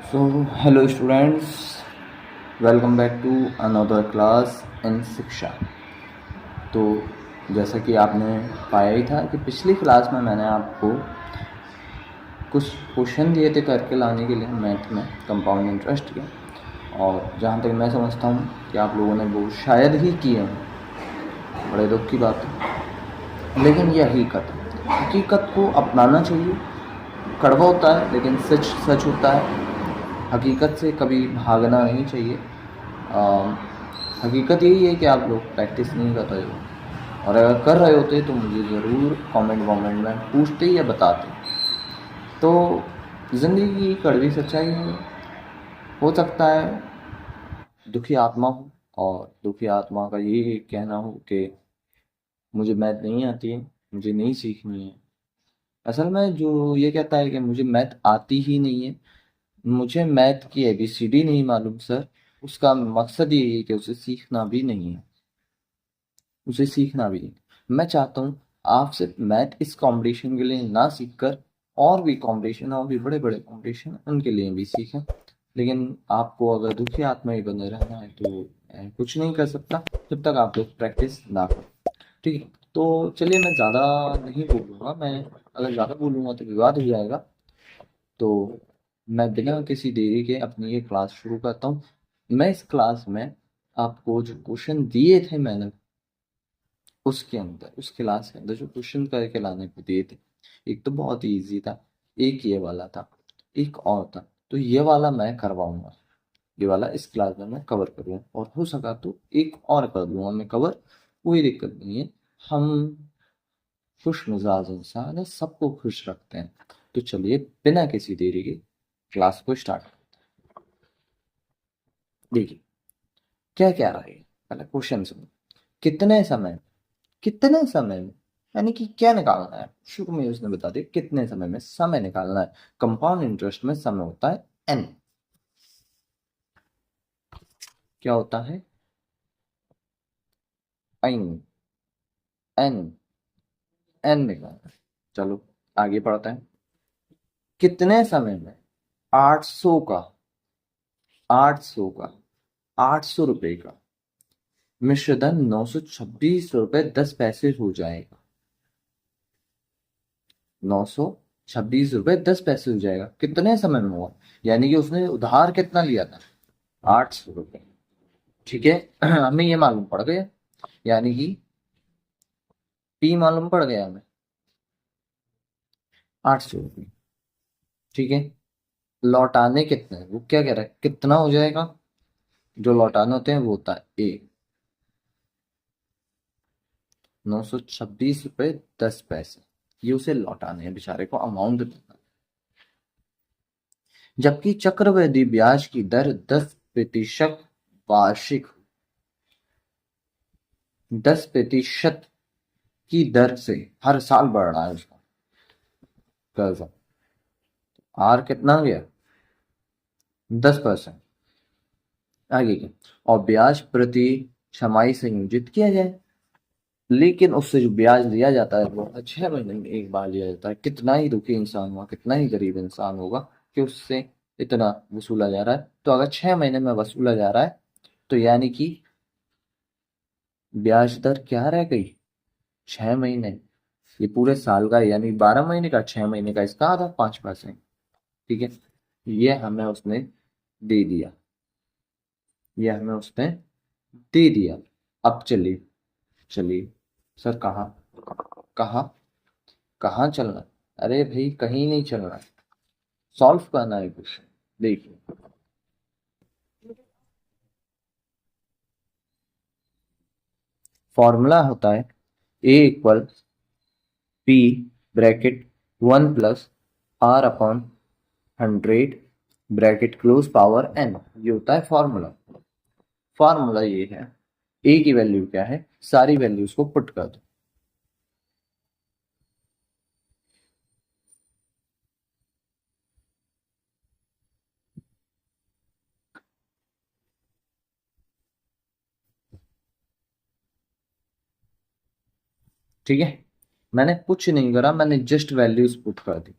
So, hello students, welcome back to another class in शिक्षा। तो जैसा कि आपने पाया ही था कि पिछली क्लास में मैंने आपको कुछ क्वेश्चन दिए थे करके लाने के लिए मैथ में कंपाउंड इंटरेस्ट के, और जहाँ तक मैं समझता हूँ कि आप लोगों ने वो शायद ही किए हैं। बड़े दुख की बात है, लेकिन ये हकीकत को अपनाना चाहिए। कड़वा होता है लेकिन सच सच होता है। हकीकत से कभी भागना नहीं चाहिए। हकीकत यही है कि आप लोग प्रैक्टिस नहीं कर रहे हो, और अगर कर रहे होते तो मुझे ज़रूर कमेंट में पूछते या बताते। तो ज़िंदगी की कड़वी सच्चाई है, हो सकता है दुखी आत्मा हो, और दुखी आत्मा का ये कहना हो कि मुझे मैथ नहीं आती है, मुझे नहीं सीखनी है। असल में जो ये कहता है कि मुझे मैथ आती ही नहीं है, मुझे मैथ की एबीसीडी नहीं मालूम सर, उसका मकसद ये है कि उसे सीखना भी नहीं है, उसे सीखना भी नहीं। मैं चाहता हूँ आप सिर्फ मैथ इस कंपटीशन के लिए ना सीखकर और भी कंपटीशन, और भी बड़े बड़े कंपटीशन उनके लिए भी सीखें। लेकिन आपको अगर दुखी आत्मा ही बने रहना है तो मैं कुछ नहीं कर सकता जब तक आप लोग प्रैक्टिस ना करें। ठीक है, तो चलिए मैं ज़्यादा नहीं बोलूँगा। मैं अगर ज़्यादा बोलूँगा तो विवाद हो जाएगा। तो मैं बिना किसी देरी के अपनी ये क्लास शुरू करता हूँ। मैं इस क्लास में आपको जो क्वेश्चन दिए थे मैंने, उसके अंदर, उस क्लास के अंदर जो क्वेश्चन करके लाने को दिए थे, एक तो बहुत ही ईजी था, एक ये वाला था, एक और था। तो ये वाला मैं करवाऊंगा, ये वाला इस क्लास में मैं कवर करूँगा, और हो सका तो एक और कर लूँगा मैं कवर, कोई दिक्कत नहीं है। हम खुश मिजाज इंसान है, सबको खुश रखते हैं। तो चलिए बिना किसी देरी के क्लास को स्टार्ट। देखिए क्या क्या रहा है, पहले क्वेश्चन सुनो। कितने समय, कितने समय में, यानी कि क्या निकालना है, शुरू में उसने बता दिया कितने समय में समय निकालना है। कंपाउंड इंटरेस्ट में समय होता है एन। क्या होता है? एन। एन। एन निकालना है। चलो आगे पढ़ते हैं। कितने समय में 800 का, 800 का, 800 रुपए का मिश्रधन 926 रुपए 10 पैसे हो जाएगा। 926 रुपए 10 पैसे हो जाएगा, कितने समय में हुआ? यानी कि उसने उधार कितना लिया था? 800 रुपए। ठीक है, हमें ये मालूम पड़ गया, यानी कि पी मालूम पड़ गया हमें, 800 रुपये। ठीक है, लौटाने कितने हैं? वो क्या कह रहा है, कितना हो जाएगा? जो लौटाने होते हैं वो होता है ए। 926 रुपए 10 पैसे, ये उसे लौटाने हैं बेचारे को, अमाउंट देना। जबकि चक्रवृद्धि ब्याज की दर 10% वार्षिक, 10% की दर से हर साल बढ़ रहा है उसका कर्जा। आर कितना गया? 10%। आगे क्या? और ब्याज प्रति छमाही संयोजित किया जाए, लेकिन उससे जो ब्याज लिया जाता है वो 6 महीने में एक बार लिया जाता है। कितना ही दुखी इंसान हुआ, कितना ही गरीब इंसान होगा कि उससे इतना वसूला जा रहा है। तो अगर 6 महीने में वसूला जा रहा है तो यानी कि ब्याज दर क्या रह गई? 6 महीने। ये पूरे साल का यानी 12 महीने का, 6 महीने का इसका आधा, 5%। ठीक है, ये हमें उसने दे दिया, ये हमें उसने दे दिया। अब चलिए, चलिए सर कहाँ, कहाँ, कहाँ चलना? अरे भाई कहीं नहीं चलना, सॉल्व करना है क्वेश्चन। देखिए फॉर्मूला होता है A equal P bracket 1 plus r upon 100 bracket close power n, ये होता है फॉर्मूला। फॉर्मूला ये है, ए की वैल्यू क्या है, सारी वैल्यूज को पुट कर दो। ठीक है, मैंने कुछ नहीं करा, मैंने जस्ट वैल्यूज पुट कर दी।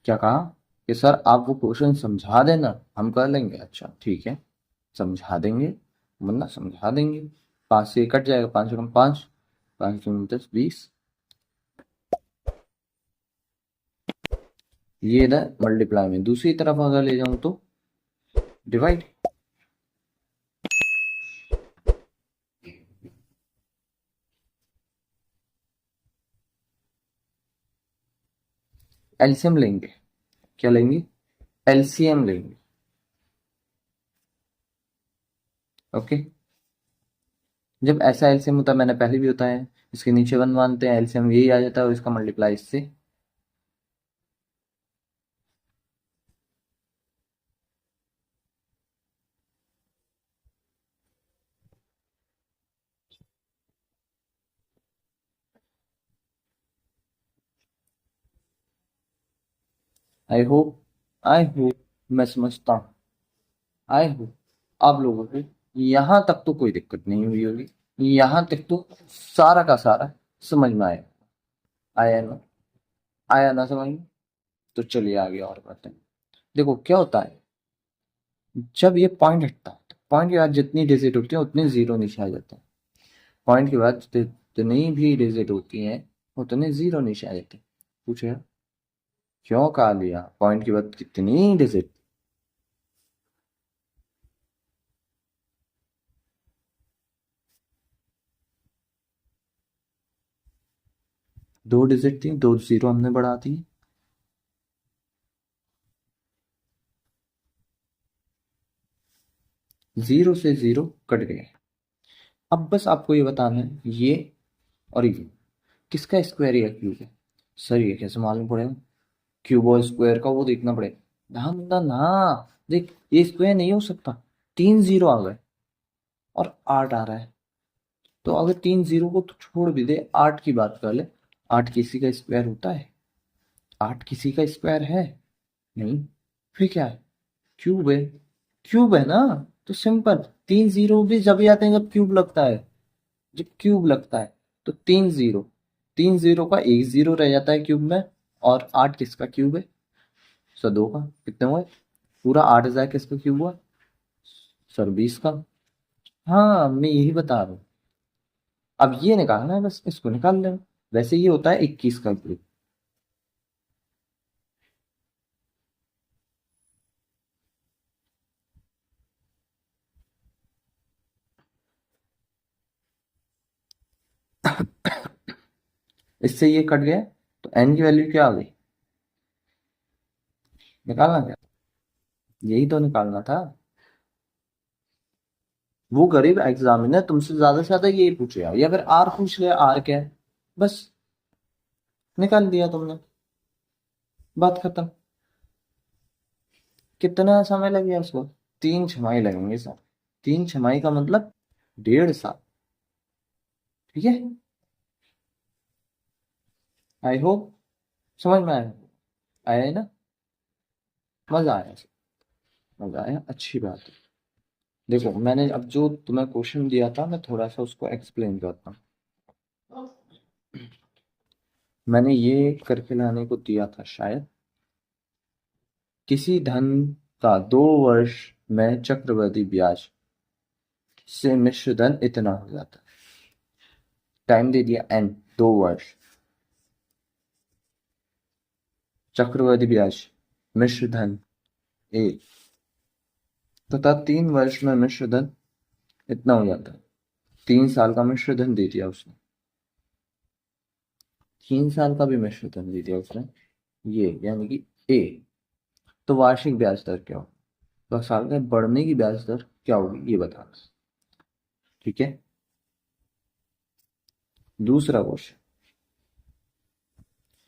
क्या कहा कि सर आप वो क्वेश्चन समझा देना, हम कर लेंगे। अच्छा ठीक है, समझा देंगे, वरना समझा देंगे। 5 से कट जाएगा, 5 कम 5, 5 दूनी 10, 20। ये इधर मल्टीप्लाई में, दूसरी तरफ अगर ले जाऊं तो डिवाइड। एलसीएम लेंगे, क्या लेंगे? एलसीएम लेंगे। ओके, जब ऐसा एलसीएम होता है, मैंने पहले भी होता है, इसके नीचे 1 मानते हैं, एलसीएम यही आ जाता है और इसका मल्टीप्लाई इससे। आई होप मैं समझता हूँ, आई होप आप लोगों को यहाँ तक तो कोई दिक्कत नहीं हुई होगी, यहाँ तक तो सारा का सारा समझ में आया। आया ना? आया ना समझ में? तो चलिए आगे और बढ़ते हैं। देखो क्या होता है, जब ये पॉइंट हटता है तो पॉइंट के बाद जितनी डिजिट होती है उतने जीरो नीचे आ जाते हैं। पॉइंट के बाद जितनी भी डिजिट होती हैं उतने जीरो नीचे आ जाते हैं। पूछे क्यों कहा लिया पॉइंट के बाद कितनी डिजिट? दो डिजिट थी, दो जीरो हमने बढ़ा दी। जीरो से जीरो कट गए। अब बस आपको ये बताना है ये और ये किसका स्क्वायर या क्यूब है। सर ये कैसे मालूम पड़ेगा? क्यूब और स्क्वायर का वो देखना पड़ेगा। ना ना, देख ये स्क्वायर नहीं हो सकता, 3 जीरो आ गए और 8 आ रहा है। तो अगर 3 जीरो को तो छोड़ भी दे, 8 की बात कर ले। 8 किसी का स्क्वायर होता है? 8 किसी का स्क्वायर है? नहीं। फिर क्या है? क्यूब है। क्यूब है ना? तो सिंपल, 3 जीरो भी जब भी आते हैं जब क्यूब लगता है, जब क्यूब लगता है। तो 3 जीरो, 3 जीरो का एक जीरो रह जाता है क्यूब में। और 8 किसका क्यूब है? सर 2 का। कितने हुए? पूरा 8,000 किसका क्यूब हुआ? सर 20 का। हाँ मैं यही बता रहा हूँ। अब ये निकालना है, बस इसको निकाल लेना। वैसे ये होता है 21 का क्यूब। इससे ये कट गया, तो एन की वैल्यू क्या आ गई? निकालना क्या? यही तो निकालना था। वो गरीब एग्जामिनर तुमसे ज्यादा से ज्यादा यही पूछेगा, या फिर आर पूछ ले, आर क्या है, बस निकाल दिया तुमने, बात खत्म। कितना समय लग गया उसको? 3 छमाही लगेंगे सर। 3 छमाही का मतलब 1.5 साल। ठीक है, आई होप समझ में आया। आया है ना? मजा आया सर, मजा आया, अच्छी बात है। देखो मैंने अब जो तुम्हें क्वेश्चन दिया था, मैं थोड़ा सा उसको एक्सप्लेन करता हूँ। मैंने ये करके लाने को दिया था शायद, किसी धन का 2 वर्ष में चक्रवृद्धि ब्याज से मिश्र धन इतना हो जाता है। टाइम दे दिया n, 2 वर्ष, चक्रवृद्धि ब्याज मिश्र धन a, तथा 3 वर्ष में मिश्र धन इतना हो जाता है। 3 साल का मिश्र धन दे दिया उसने, 3 साल का भी मिश्र धन दे दिया उसने, ये यानी कि a। तो वार्षिक ब्याज दर क्या होगी, तो साल का बढ़ने की ब्याज दर क्या होगी ये बताना। ठीक है, दूसरा क्वेश्चन,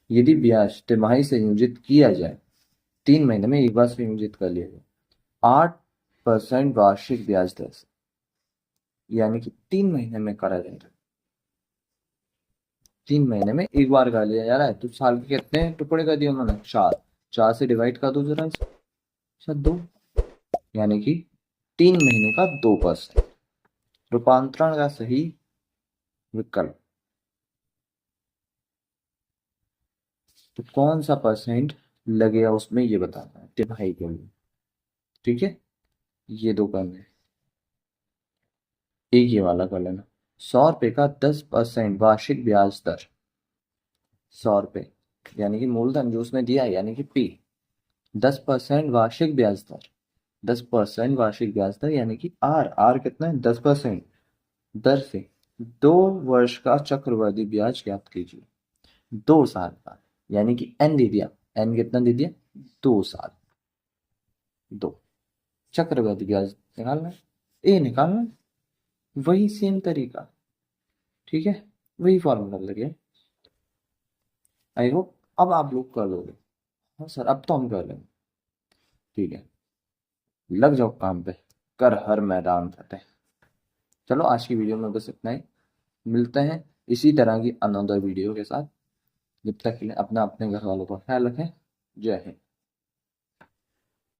यदि ब्याज तिमाही संयोजित किया जाए, 3 महीने में एक बार संयोजित कर लिया जाए 8% वार्षिक ब्याज दर से, यानी कि 3 महीने में करा जा रहा है, 3 महीने में एक बार कर लिया जा रहा है। तो साल के कितने टुकड़े कर दिए उन्होंने? 4। 4 से डिवाइड कर दो जरा इसे। सर 2, यानी कि 3 महीने का 2%। रूपांतरण का सही विकल्प, तो कौन सा परसेंट लगेगा उसमें ये बताना है तिमाही के लिए। ठीक है, ये दो करने हैं। एक ये वाला कर लेना, 100 रुपये का 10% वार्षिक ब्याज दर। 100 रुपये यानी कि मूलधन जो उसने दिया है, यानी कि पी। 10% वार्षिक ब्याज दर, 10% वार्षिक ब्याज दर यानी कि आर। आर कितना है? 10% दर से 2 वर्ष का चक्रवृद्धि ब्याज ज्ञात कीजिए। 2 साल का, यानी कि एन दे दिया। एन कितना दे दिया? 2 साल। दो, चक्रवृद्धि ब्याज निकालना है, ए निकालना है। वही सेम तरीका, ठीक है, वही फॉर्मूला लगे। आई होप अब आप लोग कर लोगे। हाँ सर, अब तो हम कर लेंगे। ठीक है, लग जाओ काम पे, कर हर मैदान फतेह। चलो आज की वीडियो में बस इतना ही, मिलते हैं इसी तरह की अनदर वीडियो के साथ। जब तक के लिए अपना अपने घर वालों का ख्याल रखें। जय हिंद।